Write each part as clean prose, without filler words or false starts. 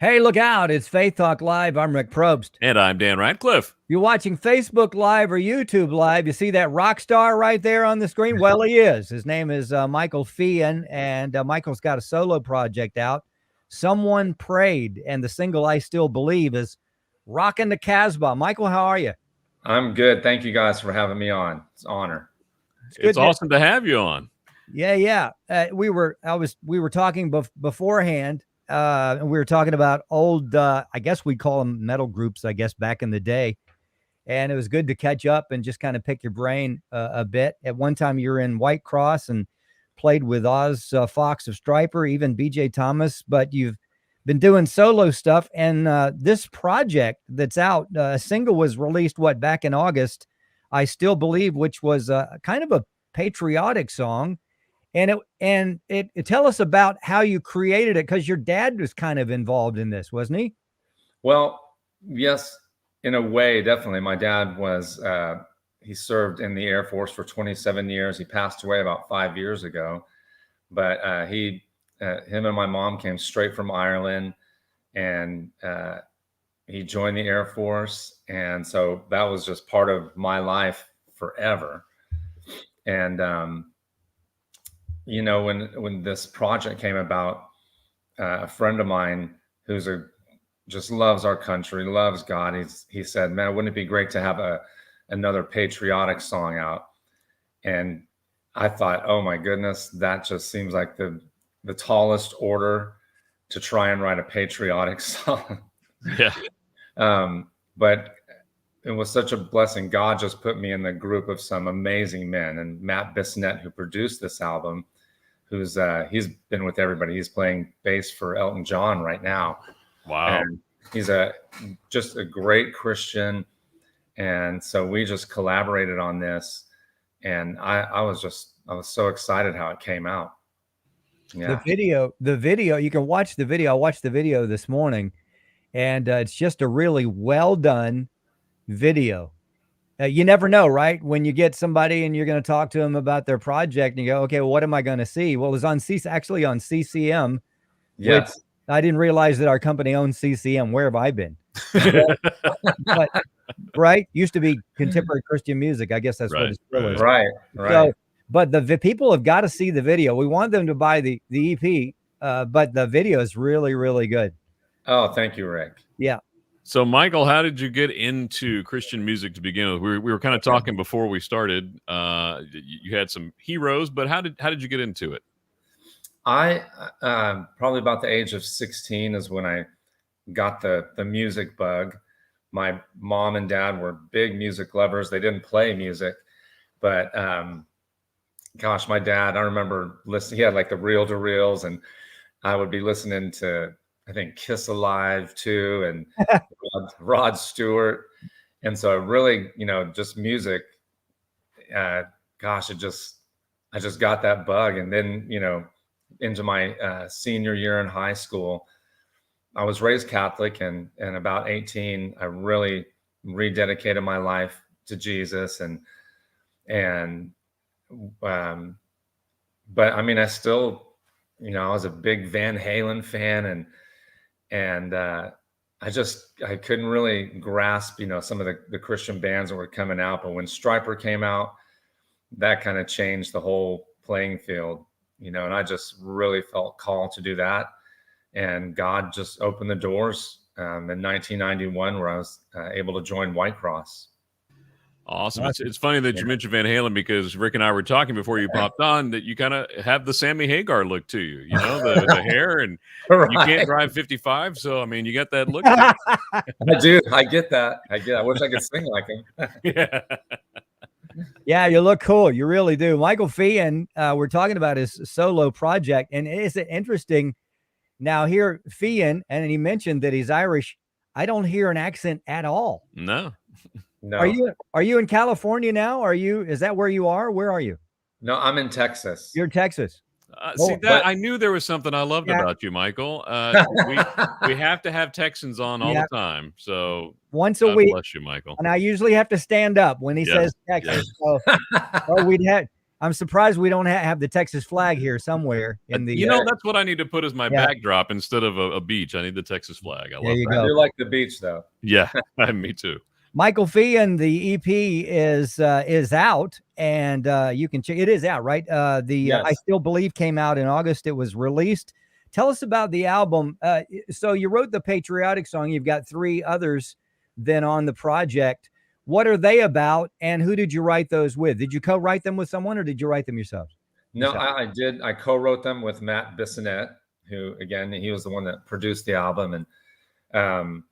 Hey, look out. It's Faith Talk Live. I'm Rick Probst. And I'm Dan Radcliffe. You're watching Facebook Live or YouTube Live. You see that rock star right there on the screen? Well, he is. His name is Michael Feighan, and Michael's got a solo project out. Someone Prayed, and the single I Still Believe is rocking the Casbah. Michael, how are you? I'm good. Thank you guys for having me on. It's an honor. It's awesome to have you on. Yeah. We were talking beforehand. And we were talking about old, I guess we'd call them metal groups, I guess, back in the day. And it was good to catch up and just kind of pick your brain a bit. At one time, you were in White Cross and played with Oz Fox of Stryper, even BJ Thomas. But you've been doing solo stuff. And this project that's out, a single was released, back in August, I Still Believe, which was kind of a patriotic song. And it tell us about how you created it, because your dad was kind of involved in this, wasn't he? Well, yes, in a way, definitely. My dad was, he served in the Air Force for 27 years. He passed away about 5 years ago, but him and my mom came straight from Ireland, and he joined the Air Force. And so that was just part of my life forever. And, when this project came about, a friend of mine who's just loves our country, loves God. He said, "Man, wouldn't it be great to have another patriotic song out?" And I thought, oh my goodness, that just seems like the tallest order to try and write a patriotic song. Yeah. But it was such a blessing. God just put me in the group of some amazing men, and Matt Bissonette, who produced this album, he's been with everybody. He's playing bass for Elton John right now. Wow. And he's just a great Christian. And so we just collaborated on this, and I was so excited how it came out. Yeah. The video, you can watch the video. I watched the video this morning, and it's just a really well done video. You never know, right? When you get somebody and you're going to talk to them about their project, and you go, okay, well, what am I going to see? Well, it's on actually on CCM. Yes. Which I didn't realize that our company owns CCM. Where have I been? But right, used to be Contemporary Christian Music. I guess that's what it still is. Right. So, but the people have got to see the video. We want them to buy the EP, but the video is really, really good. Oh, thank you, Rick. Yeah. So, Michael, how did you get into Christian music to begin with? We were kind of talking before we started. You had some heroes, but how did you get into it? I probably about the age of 16 is when I got the music bug. My mom and dad were big music lovers. They didn't play music, but gosh, my dad, I remember listening. He had like the reel-to-reels, and I would be listening to, I think, Kiss Alive too, and Rod Stewart. And so really, just music, gosh, I just got that bug. And then, into my senior year in high school, I was raised Catholic, and about 18, I really rededicated my life to Jesus. But I mean, I still, I was a big Van Halen fan, and I couldn't really grasp, some of the Christian bands that were coming out. But when Stryper came out, that kind of changed the whole playing field, and I just really felt called to do that. And God just opened the doors in 1991, where I was able to join White Cross. Awesome. It's funny that you mentioned Van Halen, because Rick and I were talking before you popped on that you kind of have the Sammy Hagar look to you, the hair, and you can't drive 55. So, I mean, you got that look. I do. I get that. I wish I could sing like him. Yeah. Yeah, you look cool. You really do. Michael Feighan, we're talking about his solo project, and is it interesting now here, Feighan, and he mentioned that he's Irish. I don't hear an accent at all. No. Are you in California now? Is that where you are? Where are you? No, I'm in Texas. You're in Texas. I knew there was something I loved about you, Michael. We have to have Texans on all the time. So once a week. Bless you, Michael. And I usually have to stand up when he says Texas. So, or I'm surprised we don't have the Texas flag here somewhere in the. That's what I need to put as my backdrop instead of a beach. I need the Texas flag. I love it. I do like the beach, though. Yeah, me too. Michael Feighan, the EP is out, and you can check. It is out, right? Yes. I Still Believe came out in August. It was released. Tell us about the album. So you wrote the patriotic song. You've got 3 others then on the project. What are they about, and who did you write those with? Did you co-write them with someone, or did you write them yourself? No, I did. I co-wrote them with Matt Bissonette, who, again, he was the one that produced the album. And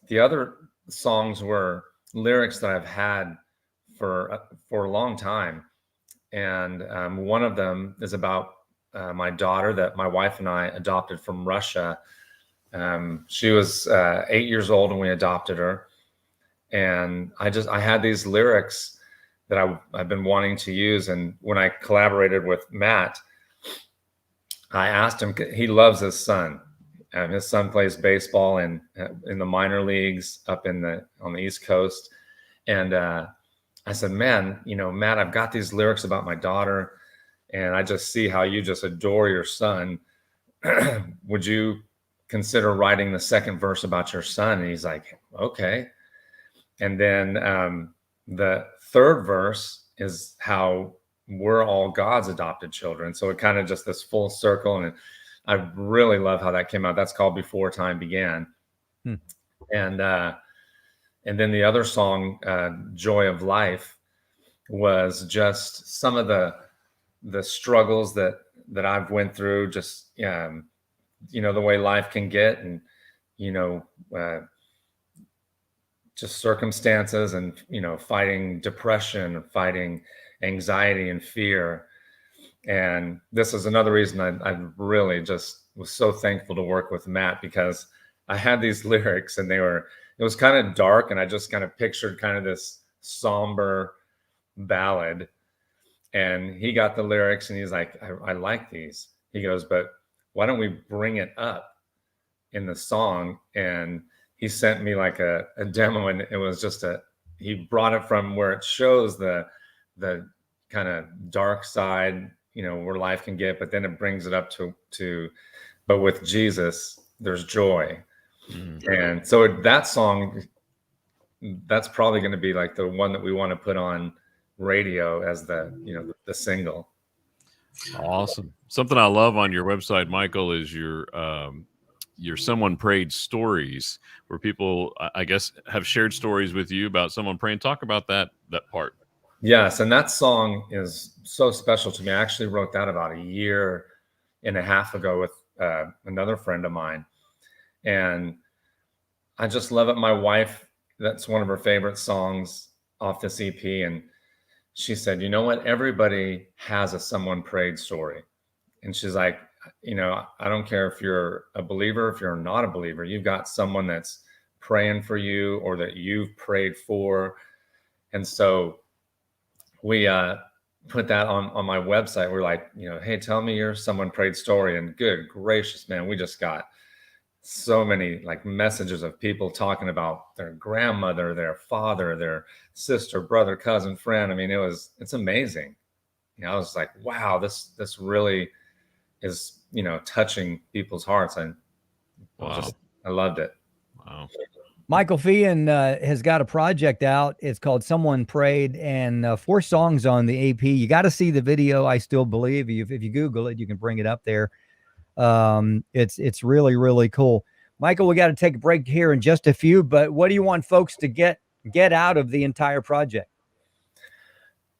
the other songs were lyrics that I've had for a long time. And one of them is about my daughter that my wife and I adopted from Russia. She was 8 years old when we adopted her. And I had these lyrics that I've been wanting to use. And when I collaborated with Matt, I asked him, he loves his son. His son plays baseball in the minor leagues up on the East Coast. And I said, man, Matt, I've got these lyrics about my daughter, and I just see how you just adore your son. Would you consider writing the second verse about your son? And he's like, okay. And then the third verse is how we're all God's adopted children. So it kind of just this full circle. And I really love how that came out. That's called Before Time Began. And then the other song, Joy of Life, was just some of the struggles that I've went through, just, the way life can get, and, just circumstances, and, fighting depression, fighting anxiety and fear. And this is another reason I really just was so thankful to work with Matt, because I had these lyrics and it was kind of dark, and I just kind of pictured kind of this somber ballad. And he got the lyrics and he's like, I like these. He goes, but why don't we bring it up in the song? And he sent me like a demo, and it was just he brought it from where it shows the kind of dark side, where life can get, but then it brings it up to but with Jesus, there's joy. And so that song, that's probably going to be like the one that we want to put on radio as the single. Awesome. Something I love on your website, Michael, is your Someone Prayed stories, where people, I guess, have shared stories with you about someone praying. Talk about that part. Yes, and that song is so special to me. I actually wrote that about 1.5 years ago with another friend of mine. And I just love it. My wife, that's one of her favorite songs off this EP. And she said, you know what? Everybody has a Someone Prayed story. And she's like, I don't care if you're a believer, if you're not a believer, you've got someone that's praying for you or that you've prayed for. And so we put that on my website. We're like, hey, tell me your Someone Prayed story. And good gracious, man, we just got so many like messages of people talking about their grandmother, their father, their sister, brother, cousin, friend. I mean, it's amazing. I was like, wow, this really is, touching people's hearts. And I loved it. Wow. Michael Feighan has got a project out. It's called Someone Prayed, and 4 songs on the EP. You got to see the video, I Still Believe. If you Google it, you can bring it up there. It's really, really cool. Michael, we got to take a break here in just a few, but what do you want folks to get out of the entire project?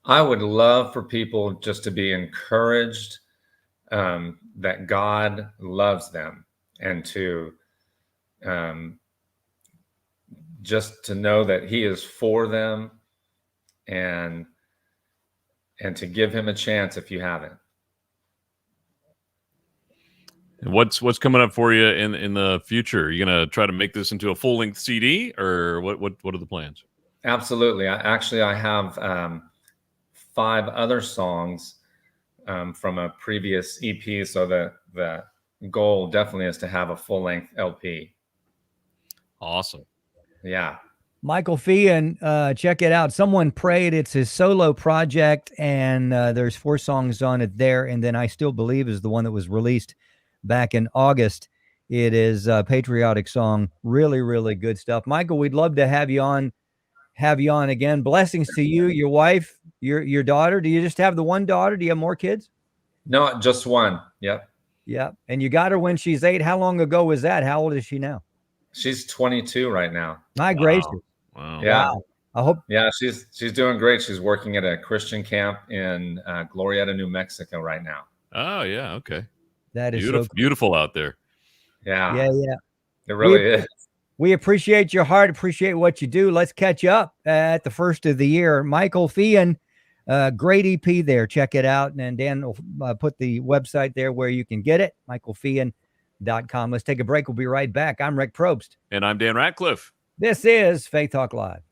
I would love for people just to be encouraged that God loves them, and to just to know that He is for them, and to give Him a chance if you haven't. And what's coming up for you in the future? Are you gonna try to make this into a full-length CD, or what are the plans? Absolutely. I have 5 other songs from a previous EP. So the goal definitely is to have a full-length LP. Awesome. Yeah. Michael Feighan, check it out. Someone prayed. It's his solo project, and there's 4 songs on it there. And then I Still Believe is the one that was released back in August. It is a patriotic song. Really, really good stuff. Michael, we'd love to have you on again. Blessings to you, your wife, your daughter. Do you just have the one daughter? Do you have more kids? No, just one. Yep. Yeah. And you got her when she's 8. How long ago was that? How old is she now? She's 22 right now. My gracious. Wow. Yeah. Wow. I hope. Yeah, she's doing great. She's working at a Christian camp in Glorieta, New Mexico right now. Oh yeah, okay. That is beautiful, so cool. Beautiful out there. Yeah. Yeah. It really is. We appreciate your heart, appreciate what you do. Let's catch up at the first of the year. Michael Feighan, great EP there. Check it out. And Dan will put the website there where you can get it, michaelfeighan.com. Let's take a break. We'll be right back. I'm Rick Probst. And I'm Dan Ratcliffe. This is Faith Talk Live.